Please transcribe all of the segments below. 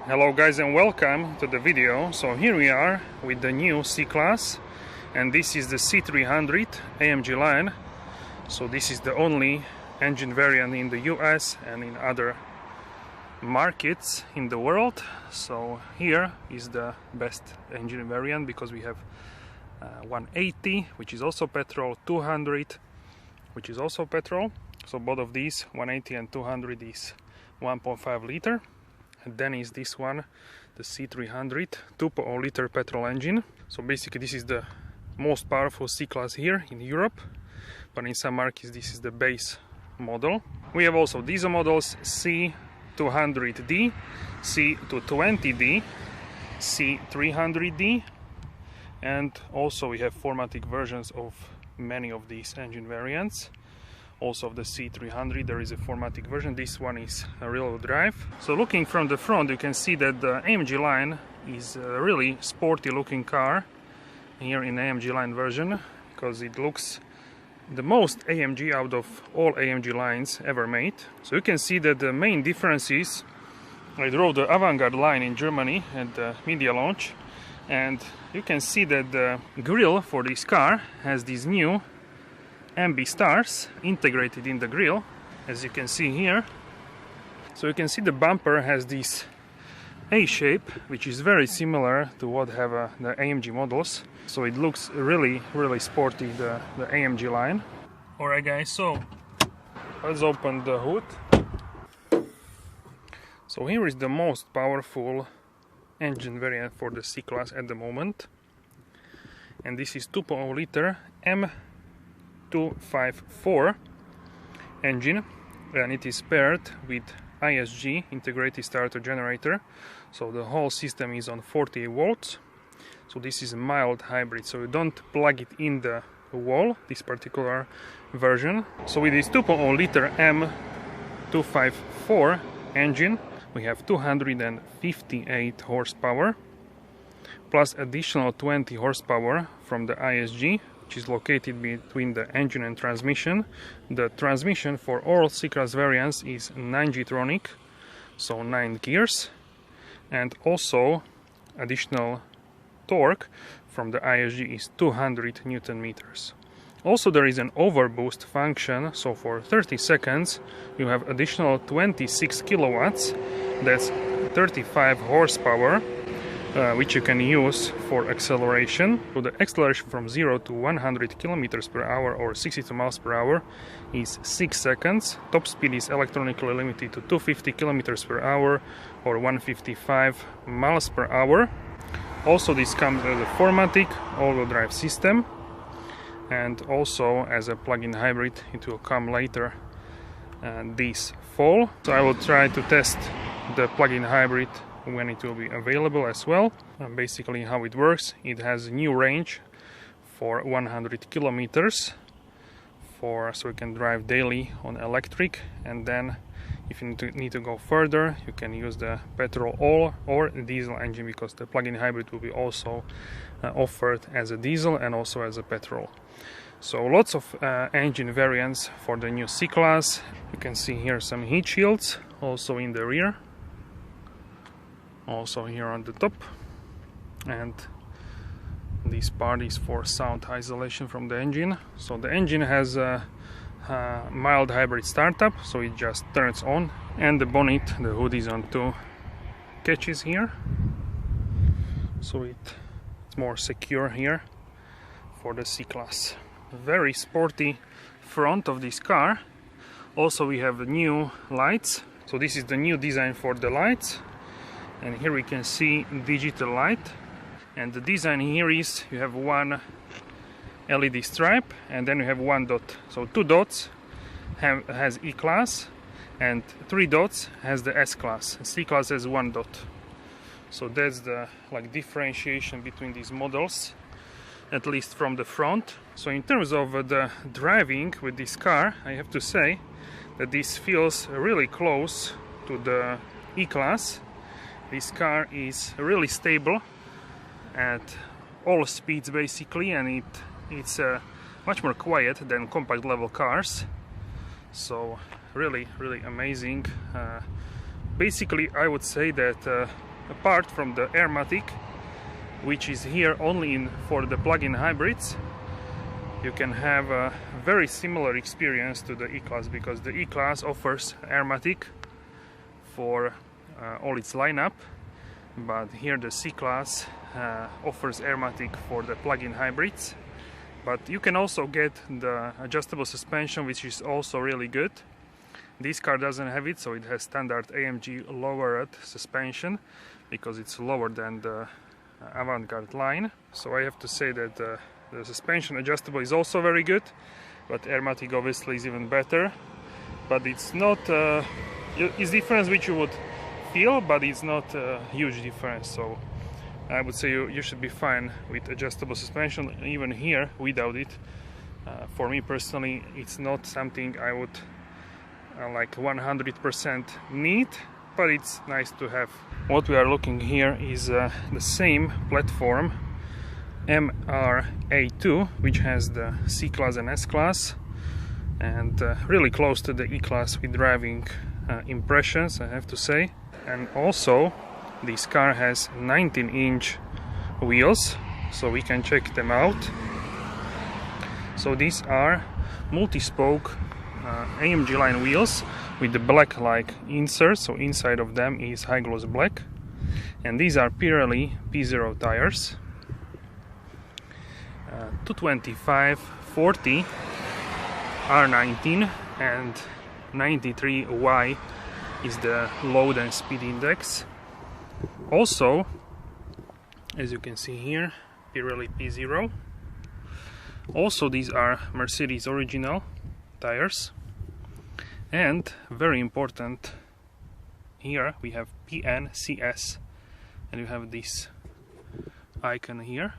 Hello guys and welcome to the video. So here we are with the new C-Class, and this is the C300 AMG line. So this is the only engine variant in the US and in other markets in the world. So here is the best engine variant because we have 180, which is also petrol, 200, which is also petrol. So both of these, 180 and 200, is 1.5 liter. And then is this one, the C300 2.0 liter petrol engine. So basically this is the most powerful C-Class here in Europe, but in some markets this is the base model. We have also diesel models C200D, C220D, C300D, and also we have 4MATIC versions of many of these engine variants. Also of the C300 there is a 4MATIC version. This one is a rear-wheel drive. So looking from the front, you can see that the AMG line is a really sporty looking car here in AMG line version, because it looks the most AMG out of all AMG lines ever made. So you can see that the main difference is, I drove the Avantgarde line in Germany at the media launch, and you can see that the grille for this car has these new AMB stars integrated in the grille, as you can see here. So you can see the bumper has this A shape, which is very similar to what have the AMG models. So it looks really sporty, the AMG line. Alright guys, so let's open the hood. So here is the most powerful engine variant for the C-Class at the moment, and this is 2.0 liter M254 engine, and it is paired with ISG, integrated starter generator. So the whole system is on 48 volts. So this is a mild hybrid, so you don't plug it in the wall, this particular version. So with this 2.0 liter M254 engine, we have 258 horsepower plus additional 20 horsepower from the ISG, which is located between the engine and transmission. The transmission for all C-Class variants is 9G-tronic, so 9 gears, and also additional torque from the ISG is 200 Newton meters. Also there is an overboost function, so for 30 seconds you have additional 26 kilowatts, that's 35 horsepower, which you can use for acceleration. So the acceleration from 0 to 100 kilometers per hour or 62 miles per hour is 6 seconds. Top speed is electronically limited to 250 kilometers per hour or 155 miles per hour. Also this comes as a 4MATIC all-wheel drive system, and also as a plug-in hybrid it will come later this fall. So I will try to test the plug-in hybrid when it will be available as well. Basically how it works, it has a new range for 100 kilometers so you can drive daily on electric, and then if you need to go further you can use the petrol or diesel engine, because the plug-in hybrid will be also offered as a diesel and also as a petrol. So lots of engine variants for the new C-Class. You can see here some heat shields also in the rear, also here on the top, and this part is for sound isolation from the engine. So the engine has a mild hybrid startup, so it just turns on, and the bonnet, the hood, is on 2 catches here, so it's more secure here for the C-Class. Very sporty front of this car. Also we have the new lights, so this is the new design for the lights, and here we can see digital light. And the design here is you have one LED stripe and then you have one dot. So 2 dots has E-Class and 3 dots has the S-Class. C-Class has 1 dot. So that's the differentiation between these models, at least from the front. So in terms of the driving with this car, I have to say that this feels really close to the E-Class. This car is really stable at all speeds basically, and it's much more quiet than compact level cars. So really amazing. Basically I would say that apart from the Airmatic, which is here only for the plug-in hybrids, you can have a very similar experience to the E-Class, because the E-Class offers Airmatic for all its lineup, but here the C-Class offers Airmatic for the plug-in hybrids. But you can also get the adjustable suspension, which is also really good. This car doesn't have it, so it has standard AMG lowered suspension because it's lower than the Avantgarde line. So I have to say that the suspension adjustable is also very good, but Airmatic obviously is even better. But it's not it's difference which you would feel, but it's not a huge difference. So I would say you should be fine with adjustable suspension, even here without it. For me personally, it's not something I would like 100% need, but it's nice to have. What we are looking here is the same platform, MRA2, which has the C-Class and S-Class, and really close to the E-Class with driving impressions, I have to say. And also this car has 19-inch wheels, so we can check them out. So these are multi-spoke AMG line wheels with the black like insert, so inside of them is high gloss black, and these are Pirelli P0 tires. 225/40 R19 and 93Y is the load and speed index. Also, as you can see here, Pirelli P0. Also, these are Mercedes original tires. And very important, here we have PNCS, and you have this icon here.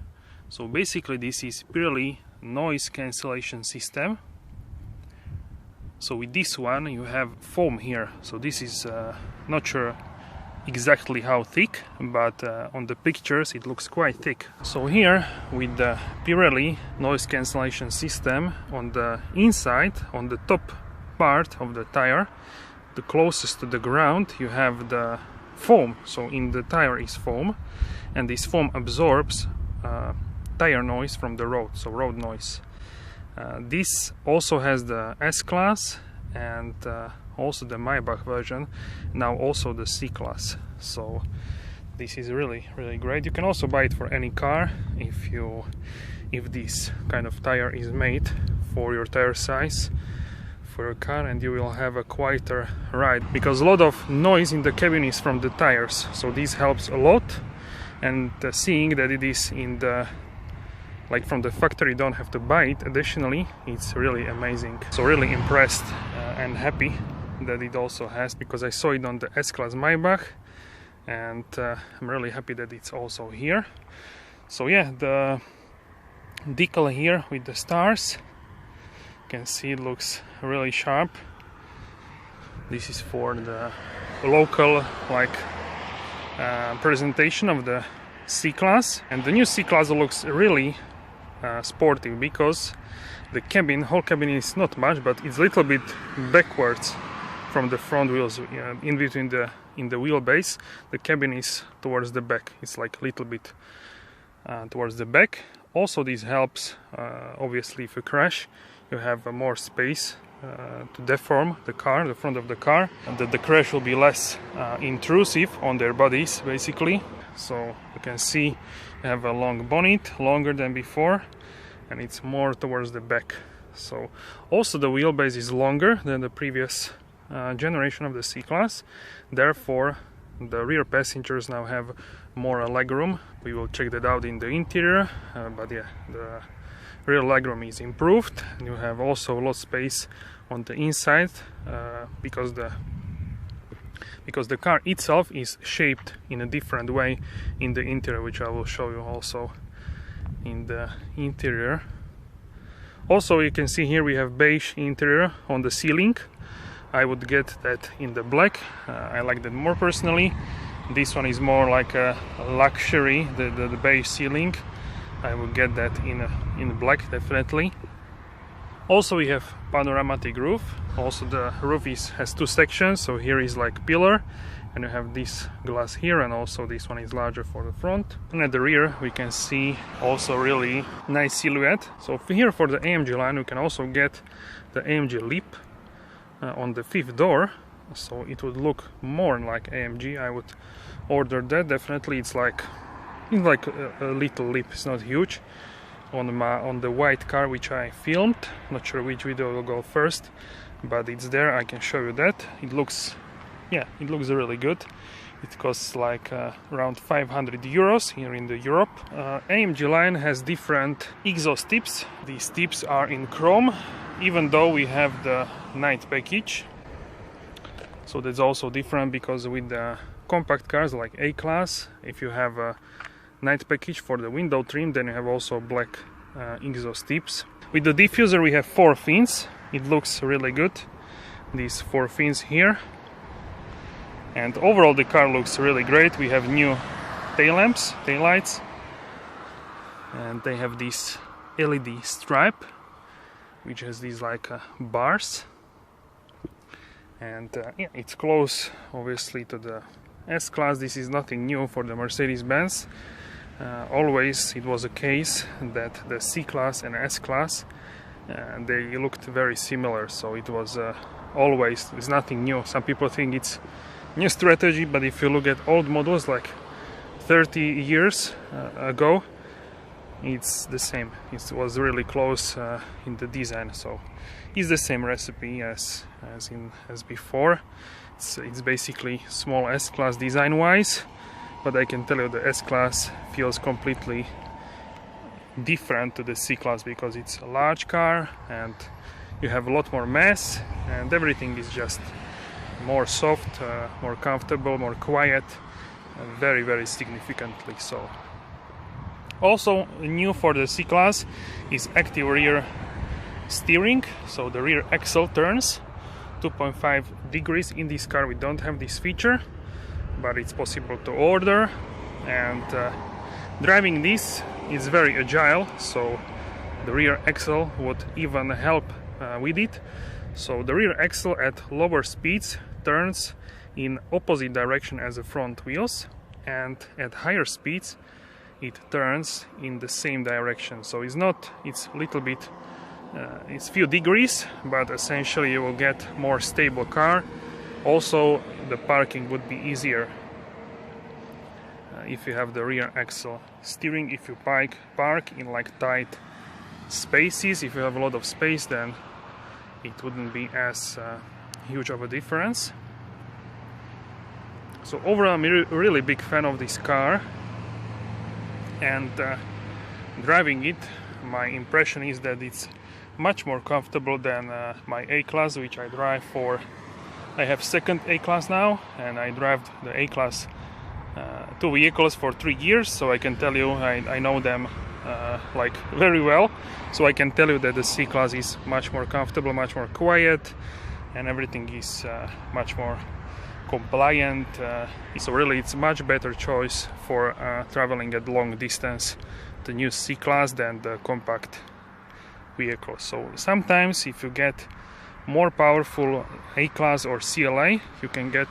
So basically this is Pirelli noise cancellation system. So with this one you have foam here, so this is not sure exactly how thick, but on the pictures it looks quite thick. So here with the Pirelli noise cancellation system, on the inside, on the top part of the tire, the closest to the ground, you have the foam. So in the tire is foam, and this foam absorbs tire noise from the road, so road noise. This also has the S-Class and also the Maybach version, now also the C-Class. So this is really great. You can also buy it for any car if this kind of tire is made for your tire size for your car, and you will have a quieter ride, because a lot of noise in the cabin is from the tires, so this helps a lot. And seeing that it is in the like from the factory, don't have to buy it additionally, it's really amazing. So really impressed and happy that it also has, because I saw it on the S-Class Maybach, and I'm really happy that it's also here. So yeah, the decal here with the stars, you can see it looks really sharp. This is for the local like presentation of the C-Class, and the new C-Class looks really sporty, because the cabin, whole cabin is not much, but it's a little bit backwards from the front wheels. In between in the wheelbase, the cabin is towards the back. It's like a little bit towards the back. Also, this helps obviously if you crash, you have more space to deform the car, the front of the car, and that the crash will be less intrusive on their bodies, basically. So you can see you have a long bonnet, longer than before, and it's more towards the back. So also the wheelbase is longer than the previous generation of the C-Class, therefore the rear passengers now have more legroom. We will check that out in the interior, but yeah, the rear legroom is improved. You have also a lot of space on the inside, because the car itself is shaped in a different way in the interior, which I will show you also in the interior. Also, you can see here we have beige interior on the ceiling. I would get that in the black. I like that more personally. This one is more like a luxury, the beige ceiling. I would get that in black, definitely. Also, we have panoramic roof. Also, the roof has two sections. So here is like pillar, and you have this glass here, and also this one is larger for the front. And at the rear we can see also really nice silhouette. So here for the AMG line we can also get the AMG lip on the 5th door, so it would look more like AMG. I would order that definitely. It's like a little lip, it's not huge. On the white car which I filmed, not sure which video will go first, but it's there. I can show you that. It looks really good. It costs like around 500 euros here in the Europe. AMG line has different exhaust tips. These tips are in chrome, even though we have the night package. So that's also different, because with the compact cars like A-Class, if you have a night package for the window trim, then you have also black exhaust tips. With the diffuser we have 4 fins. It looks really good, these 4 fins here. And overall the car looks really great. We have new tail lamps, tail lights, and they have this LED stripe which has these like bars. And yeah, it's close obviously to the S-Class. This is nothing new for the Mercedes-Benz. Always it was a case that the C-Class and S-Class they looked very similar, so it was always, it's nothing new. Some people think it's new strategy, but if you look at old models like 30 years ago, it's the same. It was really close in the design, so it's the same recipe as before. It's basically small S-Class design wise, but I can tell you the S-Class feels completely different to the C-Class, because it's a large car and you have a lot more mass, and everything is just more soft, more comfortable, more quiet, very, very significantly so. Also new for the C-Class is active rear steering, so the rear axle turns 2.5 degrees. In this car we don't have this feature, but it's possible to order. And driving this is very agile, so the rear axle would even help with it. So the rear axle at lower speeds turns in opposite direction as the front wheels, and at higher speeds it turns in the same direction. So it's a little bit, it's few degrees, but essentially you will get more stable car. Also the parking would be easier if you have the rear axle steering. If you park in like tight spaces, if you have a lot of space, then it wouldn't be as huge of a difference. So overall I'm a really big fan of this car, and driving it, my impression is that it's much more comfortable than my A-Class, which I drive for. I have second A-Class now, and I drive the A-Class 2 vehicles for 3 years, so I can tell you I know them like very well. So I can tell you that the C-Class is much more comfortable, much more quiet, and everything is much more compliant. So really it's a much better choice for traveling at long distance, the new C-Class, than the compact vehicle. So sometimes if you get more powerful A-Class or CLA, you can get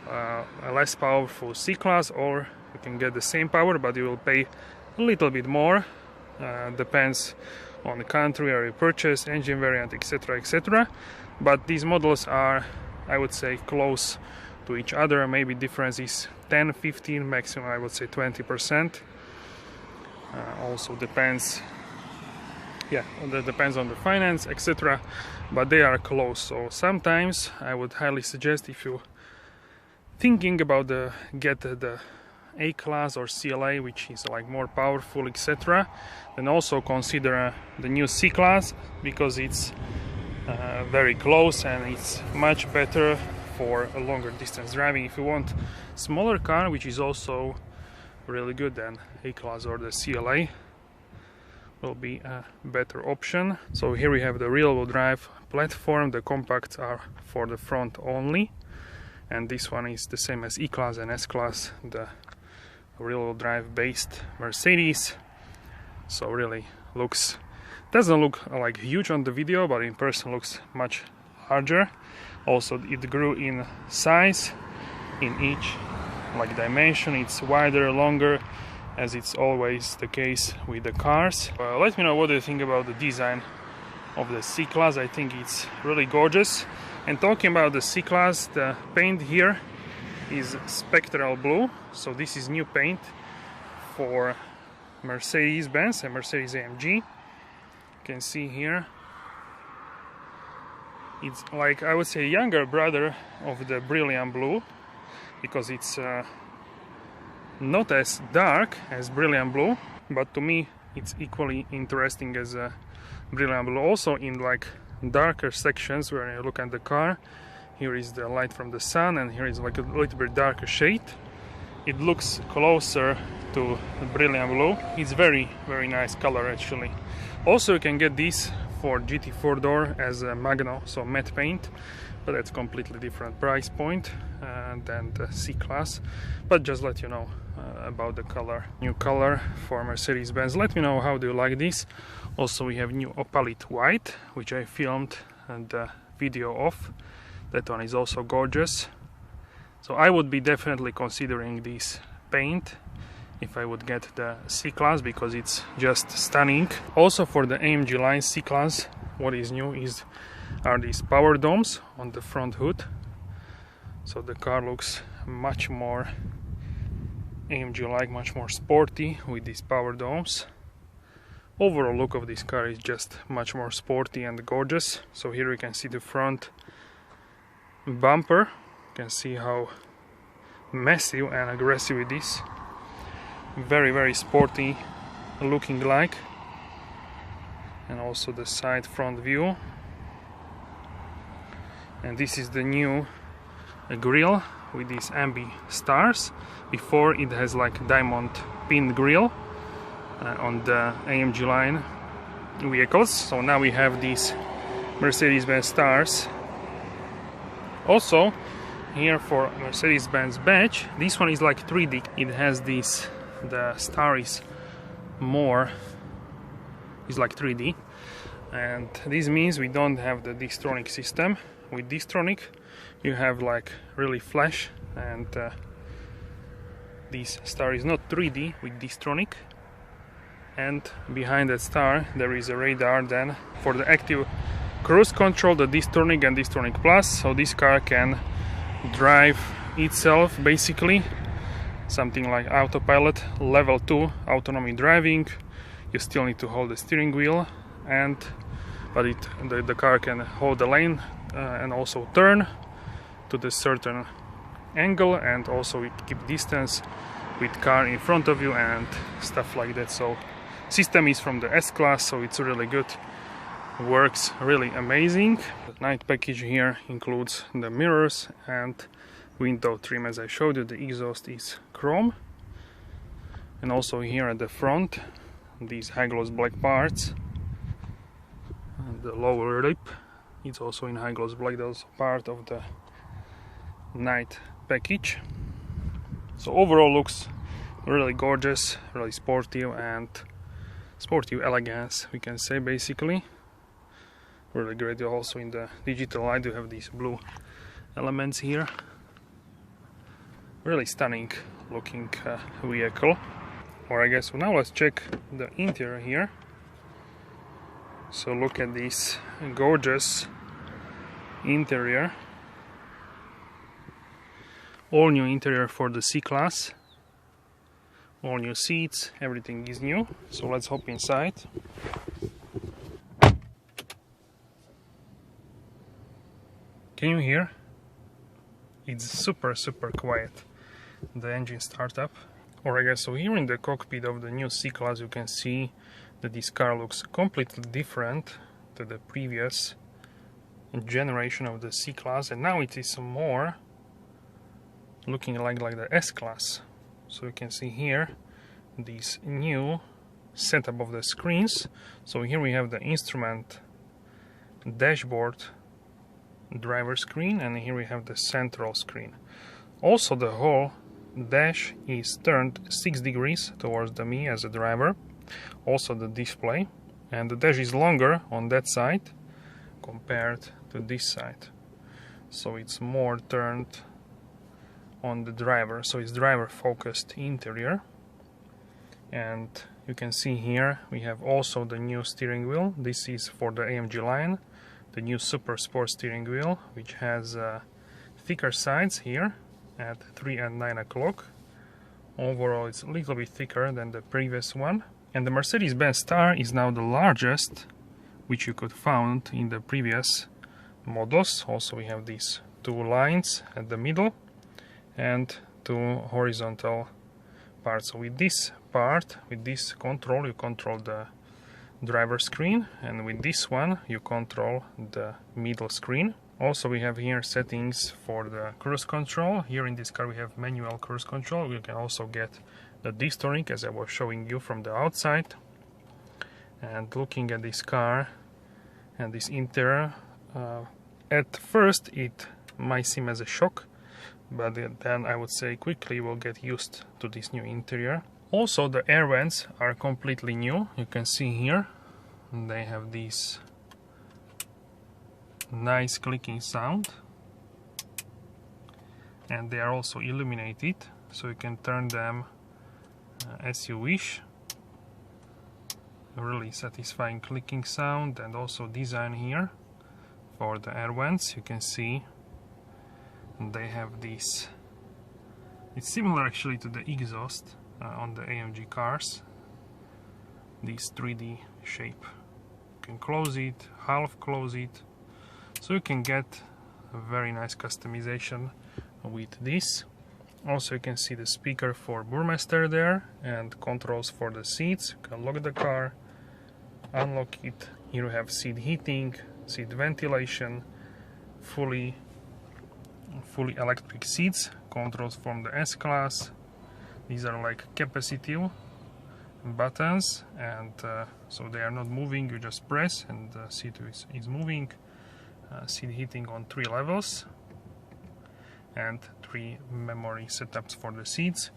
a less powerful C-Class, or you can get the same power but you will pay a little bit more. Depends on the country where you purchase, engine variant, etc, etc. But these models are, I would say, close to each other. Maybe difference is 10, 15, maximum I would say 20%. Also depends, yeah, that depends on the finance, etc, but they are close. So sometimes I would highly suggest, if you thinking about get the A-Class or CLA, which is like more powerful, etc, then also consider the new C-Class, because it's very close and it's much better for a longer distance driving. If you want smaller car, which is also really good, then A-Class or the CLA will be a better option. So here we have the rear-wheel drive platform. The compacts are for the front only, and this one is the same as E-Class and S-Class, the rear-wheel drive based Mercedes. So really doesn't look like huge on the video, but in person looks much larger. Also it grew in size in each like dimension. It's wider, longer, as it's always the case with the cars. Let me know what you think about the design of the C-Class. I think it's really gorgeous. And talking about the C-Class, the paint here is spectral blue, so this is new paint for Mercedes-Benz and Mercedes AMG. You can see here it's like, I would say, younger brother of the brilliant blue, because it's not as dark as brilliant blue, but to me it's equally interesting as brilliant blue. Also in like darker sections where you look at the car, here is the light from the sun and here is like a little bit darker shade. It looks closer to brilliant blue. It's very nice color actually. Also you can get this for GT4 door as a Magno, so matte paint, but that's completely different price point than the C-Class. But just let you know about the color. New color for Mercedes-Benz. Let me know how do you like this. Also we have new opalite white, which I filmed the video of. That one is also gorgeous. So I would be definitely considering this paint if I would get the C-Class, because it's just stunning. Also for the AMG line C-Class, what is new are these power domes on the front hood. So the car looks much more AMG-like, much more sporty with these power domes. Overall look of this car is just much more sporty and gorgeous. So here you can see the front bumper. You can see how massive and aggressive it is. Very sporty looking like. And also the side front view. And this is the new grille with these ambi stars. Before it has like diamond pin grille on the AMG line vehicles. So now we have these Mercedes-Benz stars. Also here for Mercedes-Benz badge, this one is like 3D. It has this, the star is like 3D, and this means we don't have the Distronic system. With Distronic you have like really flash, and this star is not 3D with Distronic. And behind that star there is a radar then for the active cruise control, the Distronic and Distronic Plus. So this car can drive itself basically, something like autopilot, level 2 autonomy driving. You still need to hold the steering wheel, but the car can hold the lane and also turn to the certain angle, and also keep distance with car in front of you and stuff like that. So system is from the S-Class, so it's really good, works really amazing. The night package here includes the mirrors and window trim. As I showed you, the exhaust is chrome, and also here at the front these high gloss black parts, and the lower lip, it's also in high gloss black. That's part of the night package. So overall looks really gorgeous, really sportive, and sportive elegance, we can say, basically. Really great. Also in the digital light you have these blue elements here. Really stunning looking vehicle. Or I guess now let's check the interior here. So look at this gorgeous interior. All new interior for the C-Class. All new seats, everything is new. So let's hop inside. Can you hear? It's super quiet, the engine startup. Or I guess so here in the cockpit of the new C-Class you can see that this car looks completely different to the previous generation of the C-Class, and now it is more looking like the S-Class. So you can see here this new setup of the screens. So here we have the instrument dashboard driver screen, and here we have the central screen. Also the whole dash is turned 6 degrees towards me as a driver. Also the display, and the dash is longer on that side compared to this side, so it's more turned on the driver, so it's driver focused interior. And you can see here we have also the new steering wheel. This is for the AMG line, the new Super Sport steering wheel, which has thicker sides here at 3 and 9 o'clock. Overall it's a little bit thicker than the previous one. And the Mercedes-Benz Star is now the largest which you could find in the previous models. Also we have these two lines at the middle and two horizontal parts. So with this part, with this control, you control the driver screen, and with this one you control the middle screen. Also we have here settings for the cruise control. Here in this car we have manual cruise control. You can also get the disc-torque as I was showing you from the outside. And looking at this car and this interior, at first it might seem as a shock, but then I would say quickly you will get used to this new interior. Also the air vents are completely new. You can see here they have this nice clicking sound, and they are also illuminated, so you can turn them as you wish. A really satisfying clicking sound, and also design here for the air vents. You can see they have this, it's similar actually to the exhaust on the AMG cars, this 3D shape. You can close it, half close it, so you can get a very nice customization with this. Also you can see the speaker for Burmester there and controls for the seats. You can lock the car, unlock it. Here you have seat heating, seat ventilation, fully electric seats, controls from the S-Class. These are like capacitive buttons, and so they are not moving, you just press and the seat is moving. Seat heating on 3 levels and 3 memory setups for the seats.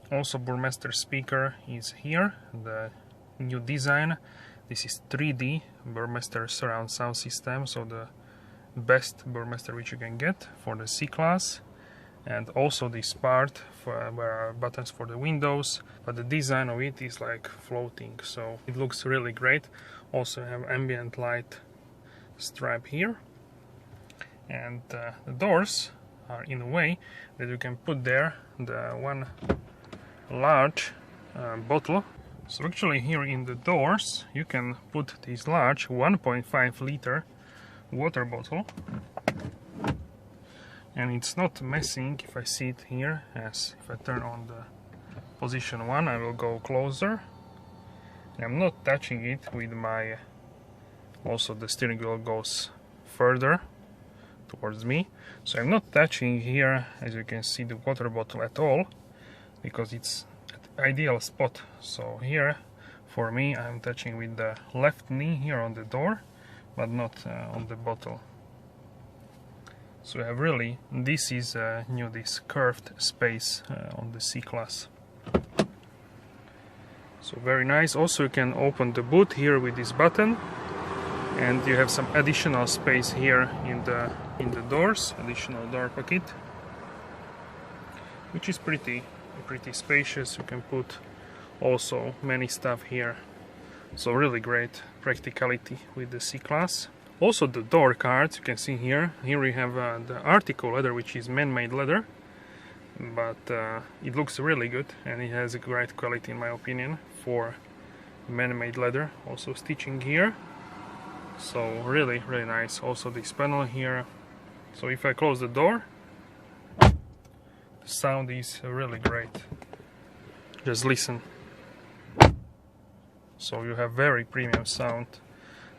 Also Burmester speaker is here, the new design. This is 3D Burmester surround sound system, so the best Burmester which you can get for the C-Class. And also this part where are buttons for the windows, but the design of it is like floating, so it looks really great. Also have ambient light stripe here, and the doors are in a way that you can put there the one large bottle. So actually here in the doors you can put this large 1.5 liter water bottle, and it's not messing. If I see it here, as if I turn on the position 1, I will go closer. I'm not touching it with my, also the steering wheel goes further towards me, so I'm not touching here, as you can see, the water bottle at all, because it's at the ideal spot. So here for me I'm touching with the left knee here on the door, but not on the bottle. So we have really, this is new, this curved space on the C-Class. So very nice. Also you can open the boot here with this button, and you have some additional space here in the doors, additional door pocket, which is pretty spacious. You can put also many stuff here, so really great practicality with the C-Class. Also the door cards, you can see here we have the article leather, which is man-made leather, but it looks really good and it has a great quality in my opinion for man-made leather. Also stitching here, so really nice. Also this panel here, so if I close the door, the sound is really great. Just listen. So you have very premium sound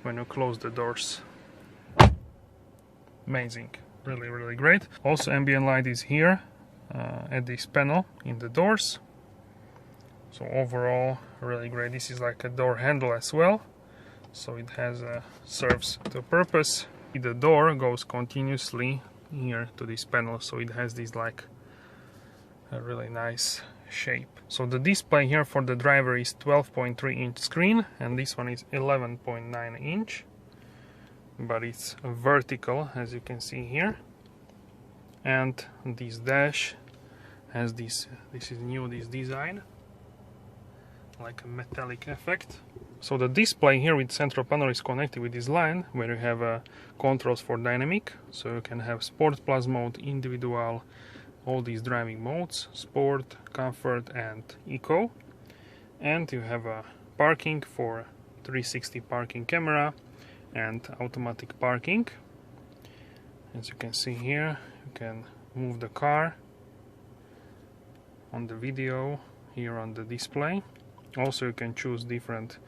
when you close the doors. Amazing, really great. Also ambient light is here at this panel in the doors, so overall really great. This is like a door handle as well, so it has serves the purpose. The door goes continuously here to this panel, so it has this like a really nice shape. So the display here for the driver is 12.3 inch screen, and this one is 11.9 inch, but it's vertical as you can see here. And this dash has this is new, this design, like a metallic effect. So the display here with central panel is connected with this line where you have controls for dynamic, so you can have Sport Plus mode, individual, all these driving modes, Sport, Comfort and Eco. And you have a parking for 360 parking camera and automatic parking. As you can see here, you can move the car on the video here on the display. Also you can choose different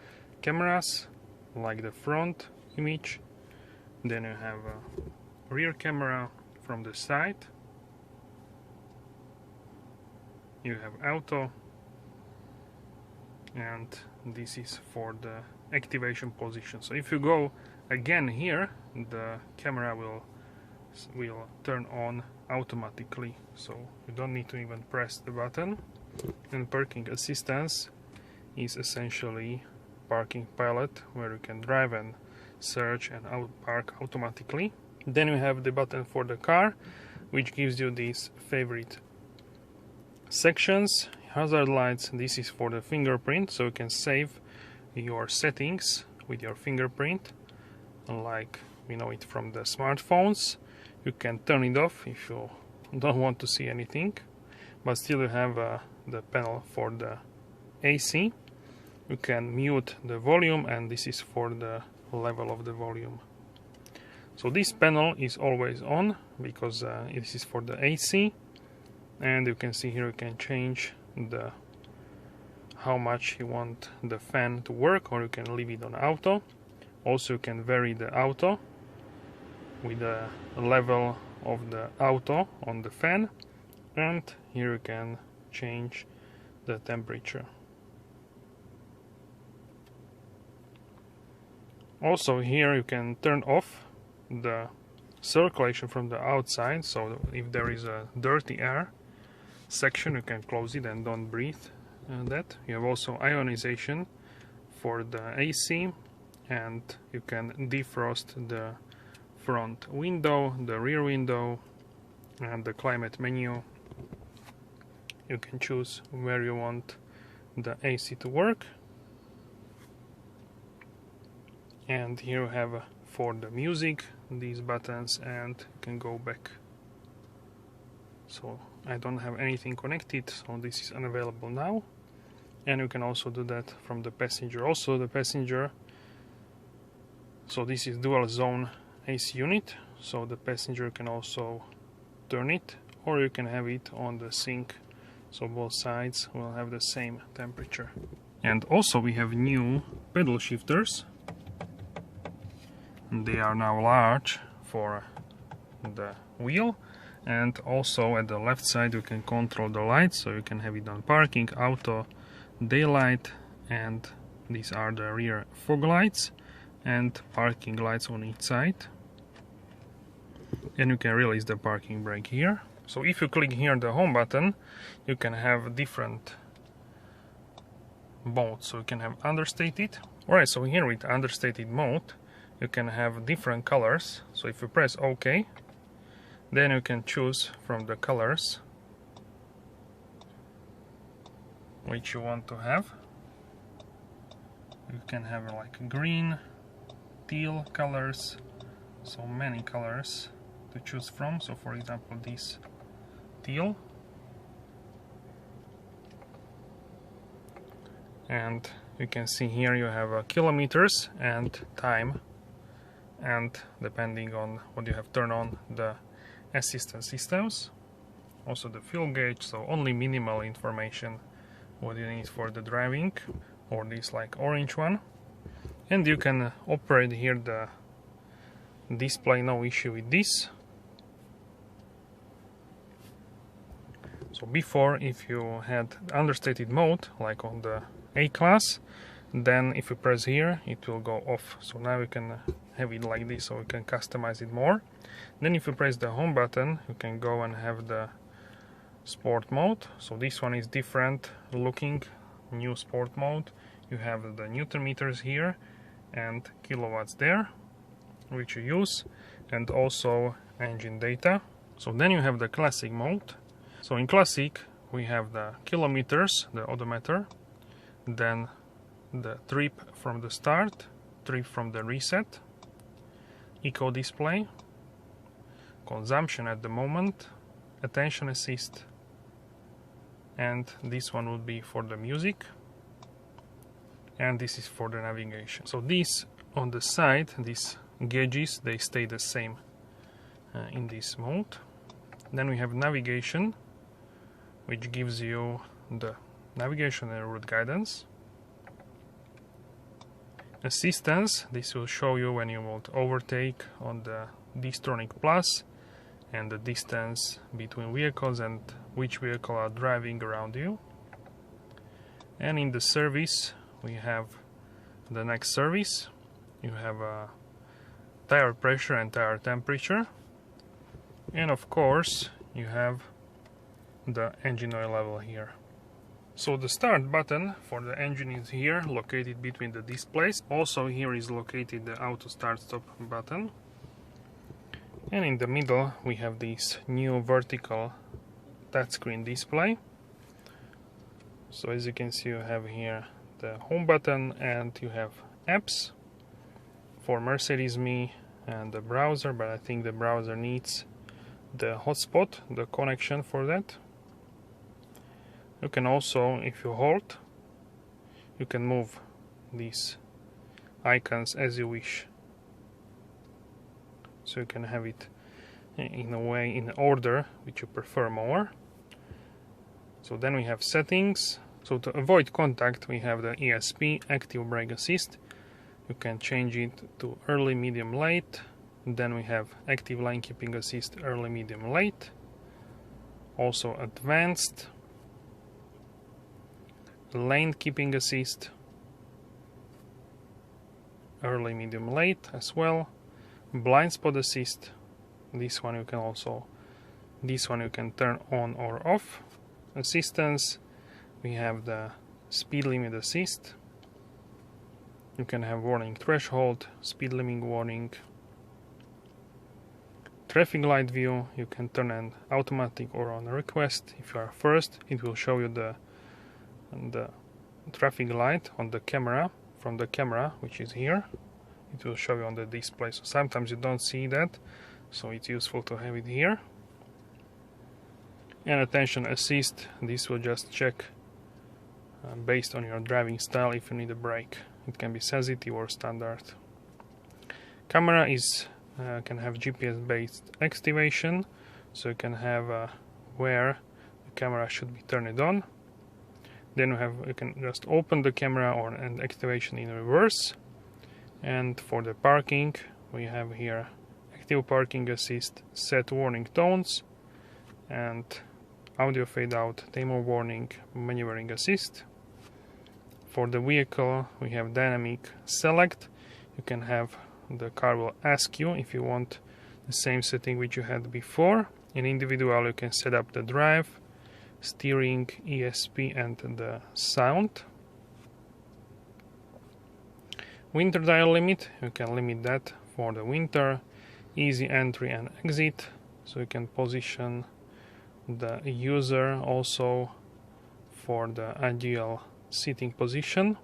cameras, like the front image, then you have a rear camera from the side, you have auto, and this is for the activation position. So if you go again here, the camera will turn on automatically, so you don't need to even press the button. And parking assistance is essentially parking pilot, where you can drive and search and park automatically. Then you have the button for the car, which gives you these favorite sections. Hazard lights, this is for the fingerprint, so you can save your settings with your fingerprint, like we know it from the smartphones. You can turn it off if you don't want to see anything, but still you have the panel for the AC. You can mute the volume, and this is for the level of the volume. So this panel is always on because this is for the AC, and you can see here you can change the how much you want the fan to work, or you can leave it on auto. Also you can vary the auto with the level of the auto on the fan, and here you can change the temperature. Also here you can turn off the circulation from the outside, so if there is a dirty air section you can close it and don't breathe that. You have also ionization for the AC, and you can defrost the front window, the rear window, and the climate menu. You can choose where you want the AC to work. And here you have for the music these buttons, and you can go back. So I don't have anything connected, so this is unavailable now. And you can also do that from the passenger. Also the passenger, so this is dual zone AC unit, so the passenger can also turn it, or you can have it on the sink, so both sides will have the same temperature. And also we have new pedal shifters. They are now large for the wheel, and also at the left side you can control the lights, so you can have it on parking, auto, daylight, and these are the rear fog lights and parking lights on each side. And you can release the parking brake here. So if you click here the home button, you can have different modes. So you can have understated. Alright, so here with understated mode you can have different colors. So if you press OK, then you can choose from the colors which you want to have. You can have like green, teal colors, so many colors to choose from. So for example this teal, and you can see here you have kilometers and time, and depending on what you have turned on, the assistance systems, also the fuel gauge, so only minimal information what you need for the driving, or this like orange one. And you can operate here the display, no issue with this. So before, if you had understated mode like on the A class, then if you press here it will go off. So now you can have it like this, so you can customize it more. Then if you press the home button you can go and have the sport mode. So this one is different looking, new sport mode. You have the Newton meters here and kilowatts there, which you use, and also engine data. So then you have the classic mode. So in classic we have the kilometers, the odometer, then the trip from the start, trip from the reset, eco display, consumption at the moment, attention assist, and this one would be for the music, and this is for the navigation. So these on the side, these gauges, they stay the same in this mode. Then we have navigation, which gives you the navigation and route guidance. Assistance, this will show you when you want to overtake on the Distronic Plus and the distance between vehicles and which vehicle are driving around you. And in the service we have the next service. You have tire pressure and tire temperature, and of course you have the engine oil level here. So the start button for the engine is here, located between the displays. Also here is located the auto start stop button. And in the middle we have this new vertical touchscreen display. So as you can see, you have here the home button and you have apps for Mercedes Me and the browser, but I think the browser needs the hotspot, the connection for that. You can also, if you hold, you can move these icons as you wish. So you can have it in a way, in order which you prefer more. So then we have settings. So to avoid contact we have the ESP, active brake assist. You can change it to early, medium, late. Then we have active lane keeping assist, early, medium, late. Also advanced, lane keeping assist, early, medium, late as well. Blind spot assist, this one you can turn on or off. Assistance, we have the speed limit assist. You can have warning threshold, speed limit warning. Traffic light view, you can turn on automatic or on request. If you are first, it will show you the traffic light on the camera, from the camera, which is here. It will show you on the display. So sometimes you don't see that, so it's useful to have it here. And attention assist, this will just check based on your driving style if you need a brake. It can be sensitive or standard. Camera is can have GPS based activation, so you can have where the camera should be turned on. Then you can just open the camera or and activation in reverse. And for the parking we have here active parking assist, set warning tones, and audio fade out, demo warning, maneuvering assist. For the vehicle we have dynamic select. You can have, the car will ask you if you want the same setting which you had before. In individual you can set up the drive, steering, ESP and the sound. Winter dial limit, you can limit that for the winter. Easy entry and exit, so you can position the user also for the ideal sitting position.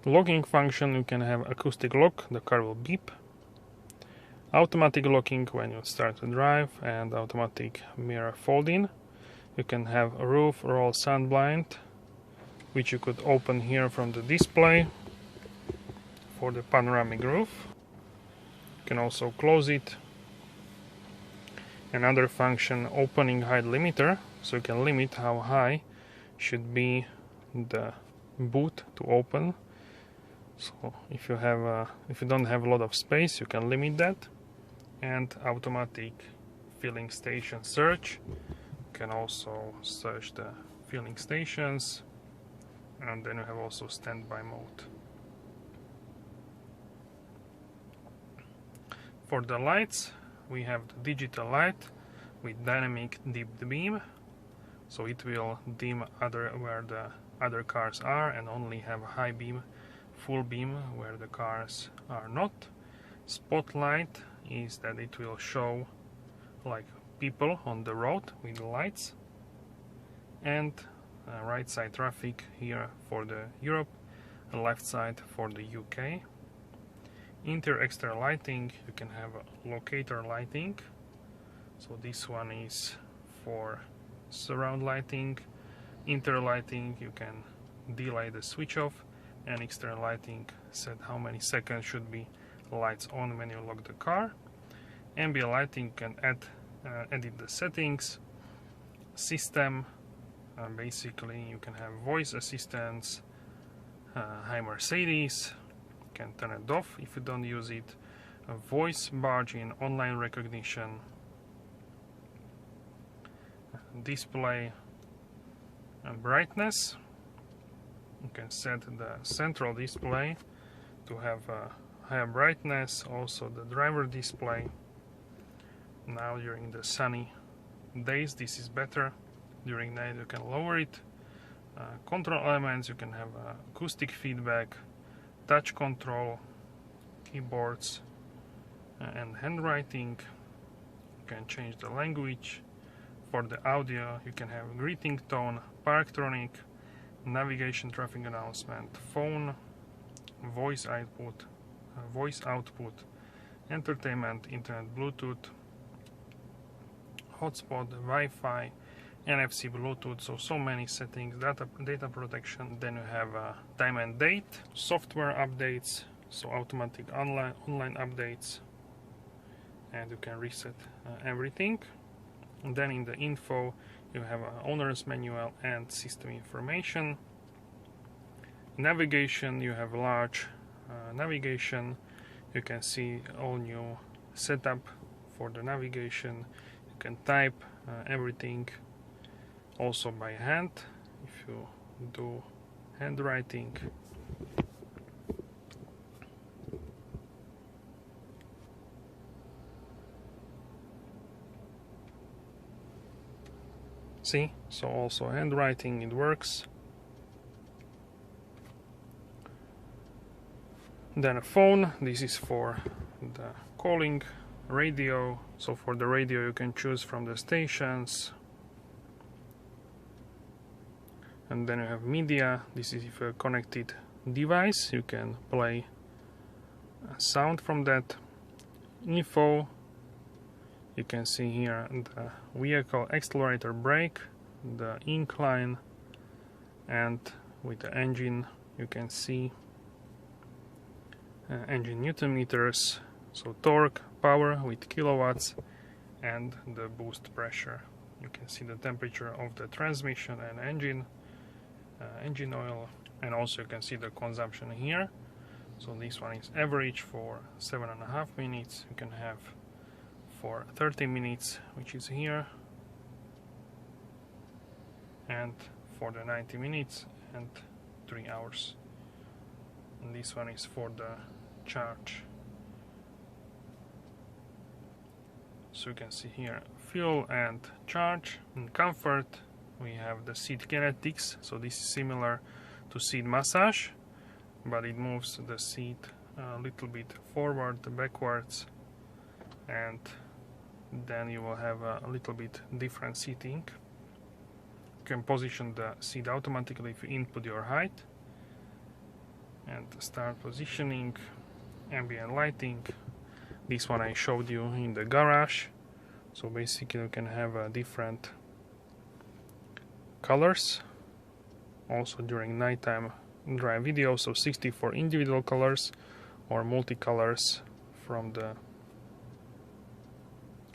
Locking function, you can have acoustic lock, the car will beep. Automatic locking when you start to drive, and automatic mirror folding. You can have a roof roll sun blind, which you could open here from the display for the panoramic roof. You can also close it. Another function, opening height limiter, so you can limit how high should be the boot to open. So if you don't have a lot of space, you can limit that. And automatic filling station search. You can also search the filling stations, and then you have also standby mode. For the lights, we have the digital light with dynamic dipped beam, so it will dim where the other cars are and only have a high beam, full beam where the cars are not. Spotlight, is that it will show like people on the road with the lights, and right side traffic here for the Europe and left side for the UK. Inter-extra lighting, you can have a locator lighting, so this one is for surround lighting. Inter lighting, you can delay the switch off, and external lighting set how many seconds should be lights on when you lock the car. Ambient lighting, can edit the settings. System, basically you can have voice assistants. Hi Mercedes, you can turn it off if you don't use it. A voice barge in online recognition. Display and brightness, you can set the central display to have a higher brightness, also the driver display. Now during the sunny days this is better, during night you can lower it. Control elements, you can have acoustic feedback, touch control, keyboards and handwriting. You can change the language. For the audio, you can have greeting tone, parktronic, navigation, traffic announcement, phone, voice output, entertainment, internet, Bluetooth, hotspot, Wi-Fi, NFC, Bluetooth, so many settings, data protection. Then you have time and date, software updates, so automatic online updates, and you can reset everything. And then in the info you have an owner's manual and system information. Navigation, you have large navigation. You can see all new setup for the navigation. You can type everything also by hand if you do handwriting. See, so also handwriting, it works. Then a phone, this is for the calling. Radio, so for the radio you can choose from the stations. And then you have media, this is if a connected device, you can play sound from that. Info, you can see here the vehicle accelerator, brake, the incline, and with the engine you can see engine newton meters, so torque, power with kilowatts, and the boost pressure. You can see the temperature of the transmission and engine oil, and also you can see the consumption here. So this one is average for 7.5 minutes. You can have for 30 minutes, which is here, and for the 90 minutes and 3 hours. And this one is for the charge. So you can see here fuel and charge. In comfort we have the seat kinetics, so this is similar to seat massage, but it moves the seat a little bit forward, backwards, and then you will have a little bit different seating. You can position the seat automatically if you input your height. And start positioning, ambient lighting. This one I showed you in the garage. So basically you can have different colors. Also during nighttime drive video, so 64 individual colors or multicolors from the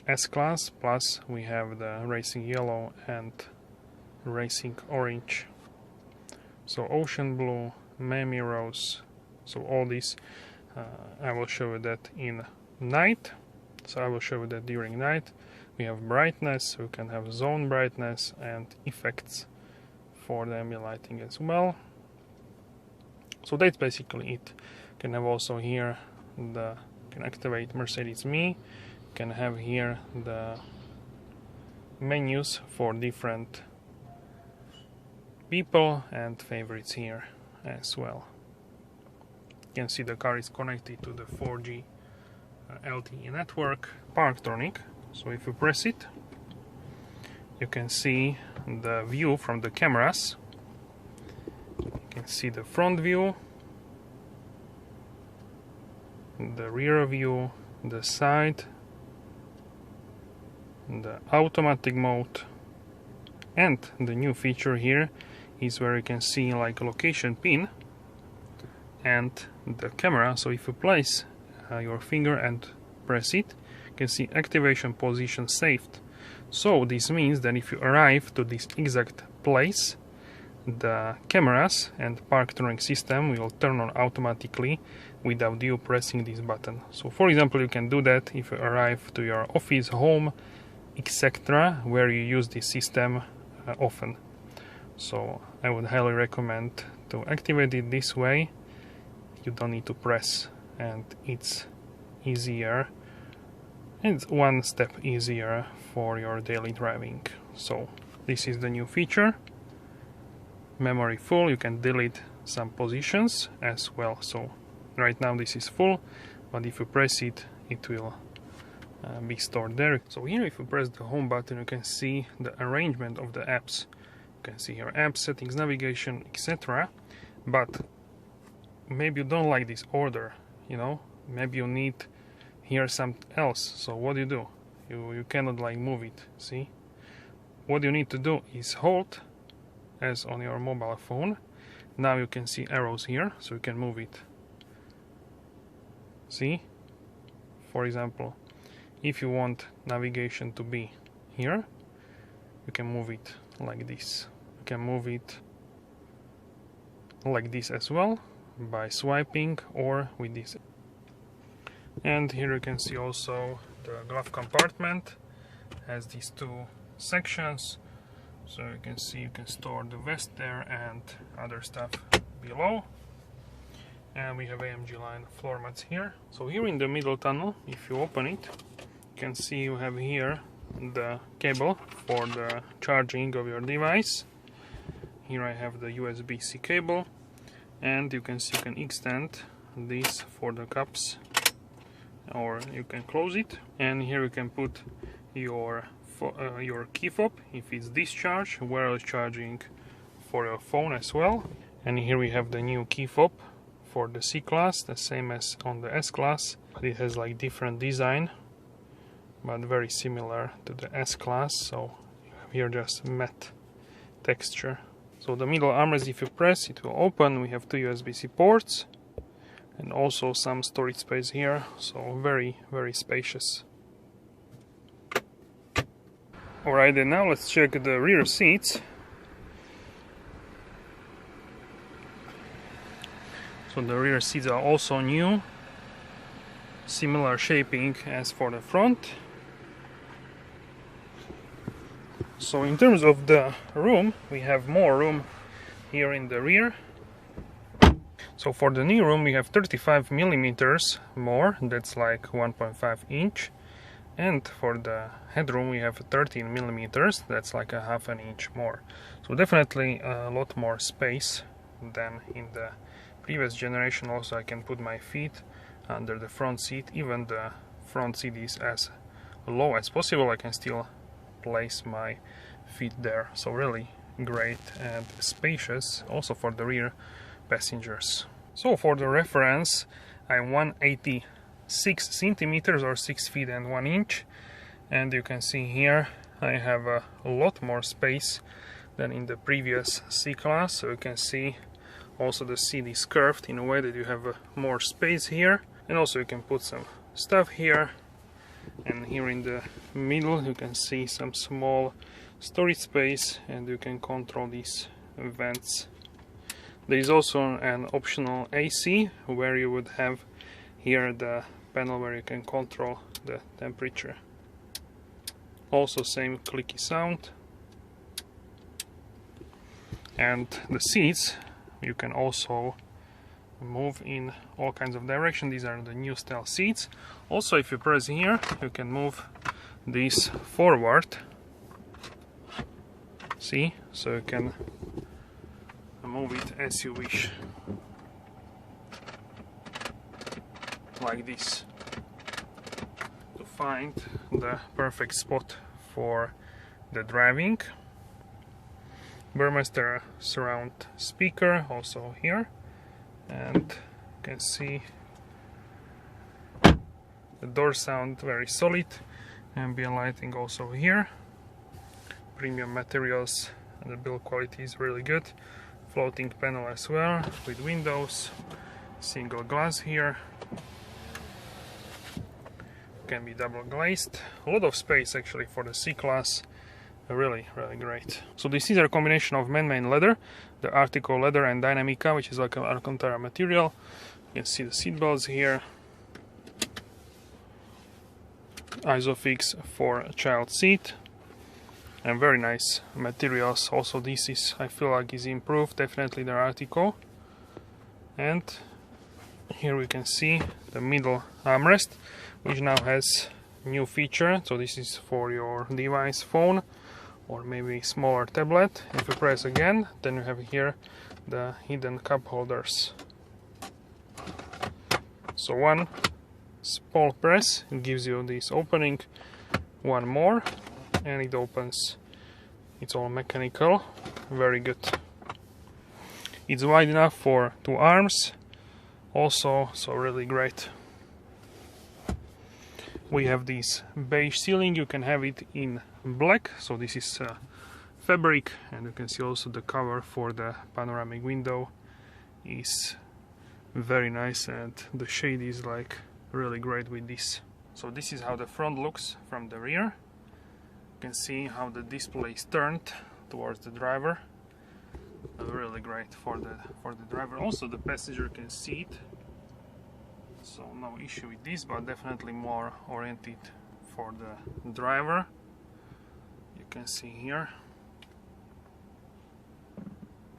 S-Class, plus we have the racing yellow and racing orange. So ocean blue, Miami rose, so all these I will show you that in night. So I will show you that during night. We have brightness, so we can have zone brightness and effects for the ambient lighting as well. So that's basically it. You can have also here can activate Mercedes Me. You can have here the menus for different people and favorites here as well. You can see the car is connected to the 4G LTE network, Parktronic. So if you press it, you can see the view from the cameras. You can see the front view, the rear view, the side, the automatic mode, and the new feature here is where you can see like a location pin and the camera. So if you place your finger and press it, you can see activation position saved. So this means that if you arrive to this exact place, the cameras and Parktronic system will turn on automatically without you pressing this button. So for example, you can do that if you arrive to your office, home, etc., where you use this system often. So I would highly recommend to activate it this way. You don't need to press, and it's easier. It's one step easier for your daily driving. So this is the new feature. Memory full, you can delete some positions as well. So right now this is full, but if you press it, it will be stored there. So here if you press the home button, you can see the arrangement of the apps. You can see here apps, settings, navigation, etc. But maybe you don't like this order, you know, maybe you need here something else. So what do? You cannot like move it, see? What you need to do is hold as on your mobile phone. Now you can see arrows here, so you can move it. See? For example, if you want navigation to be here, you can move it like this. You can move it like this as well by swiping or with this. And here you can see also the glove compartment has these two sections. So you can see you can store the vest there and other stuff below. And we have AMG line floor mats here. So here in the middle tunnel, if you open it, you can see you have here the cable for the charging of your device. Here I have the USB-C cable, and you can see you can extend this for the cups, or you can close it. And here you can put your key fob if it's discharged, wireless charging for your phone as well. And here we have the new key fob for the C class, the same as on the S class. It has like different design, but very similar to the S class. So you have here just matte texture. So the middle armrest, if you press, it will open. We have two USB-C ports and also some storage space here. So very, very spacious. Alright, and now let's check the rear seats. So the rear seats are also new, similar shaping as for the front. So in terms of the room, we have more room here in the rear. So for the knee room we have 35 millimeters more, that's like 1.5 inch. And for the headroom we have 13 millimeters, that's like a half an inch more. So definitely a lot more space than in the previous generation. Also I can put my feet under the front seat. Even the front seat is as low as possible. I can still place my feet there. So really great and spacious also for the rear passengers. So for the reference, I'm 186 centimeters or 6 feet and 1 inch, and you can see here I have a lot more space than in the previous C class. So you can see also the seat is curved in a way that you have more space here, and also you can put some stuff here. And here in the middle you can see some small storage space, and you can control these vents. There is also an optional AC where you would have here the panel where you can control the temperature. Also same clicky sound. And the seats you can also move in all kinds of direction. These are the new style seats. Also if you press here you can move this forward. See, so you can move it as you wish, like this. find the perfect spot for the driving. Burmester surround speaker also here, and you can see the door sound very solid. Ambient lighting also here. Premium materials and the build quality is really good. Floating panel as well with windows. Single glass here. Can be double glazed. A lot of space actually for the C-Class. Really great. So this is a combination of man-made leather, the Artico leather and Dynamica, which is like an Alcantara material. You can see the seat belts here. Isofix for a child seat. And very nice materials. Also this is, I feel like, is improved, definitely the Artico. And here we can see the middle armrest, which now has new feature. So this is for your device phone or maybe smaller tablet. If you press again, then you have here the hidden cup holders. So one small press, it gives you this opening, one more, and it opens. It's all mechanical, very good. It's wide enough for 2 arms also, so really great. We have this beige ceiling. You can have it in black, so this is fabric, and you can see also the cover for the panoramic window is very nice, and the shade is like really great with this. So this is how the front looks from the rear. You can see how the display is turned towards the driver. Really great for the driver. Also the passenger can see it, so no issue with this, but definitely more oriented for the driver. You can see here.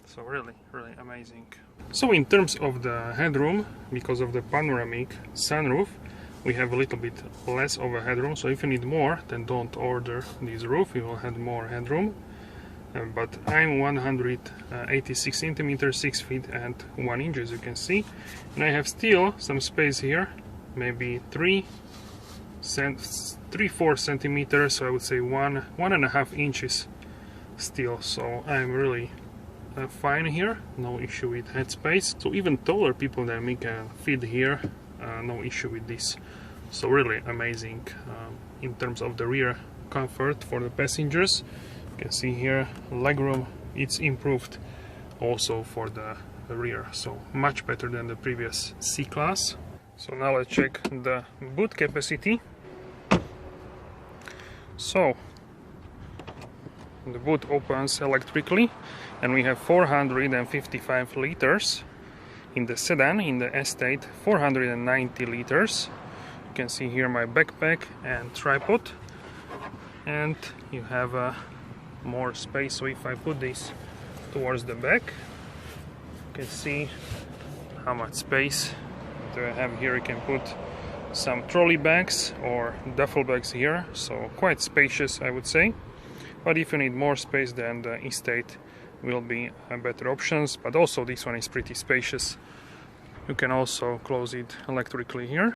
So really amazing. So in terms of the headroom, because of the panoramic sunroof, we have a little bit less of a headroom. So if you need more, then don't order this roof, you will have more headroom. But I'm 186 centimeters, 6 feet and 1 inch, as you can see, and I have still some space here, maybe 3-4 centimeters, so I would say 1.5 inches still. So I'm really fine here, no issue with headspace. So even taller people than me can fit here, no issue with this. So really amazing in terms of the rear comfort for the passengers. You can see here legroom, it's improved also for the rear, so much better than the previous C-Class. So now let's check the boot capacity. So the boot opens electrically, and we have 455 liters. In the sedan, in the Estate, 490 liters. You can see here my backpack and tripod, and you have more space. So if I put this towards the back, you can see how much space do I have here. You can put some trolley bags or duffel bags here, so quite spacious, I would say. But if you need more space, then the Estate will be a better options. But also this one is pretty spacious. You can also close it electrically here.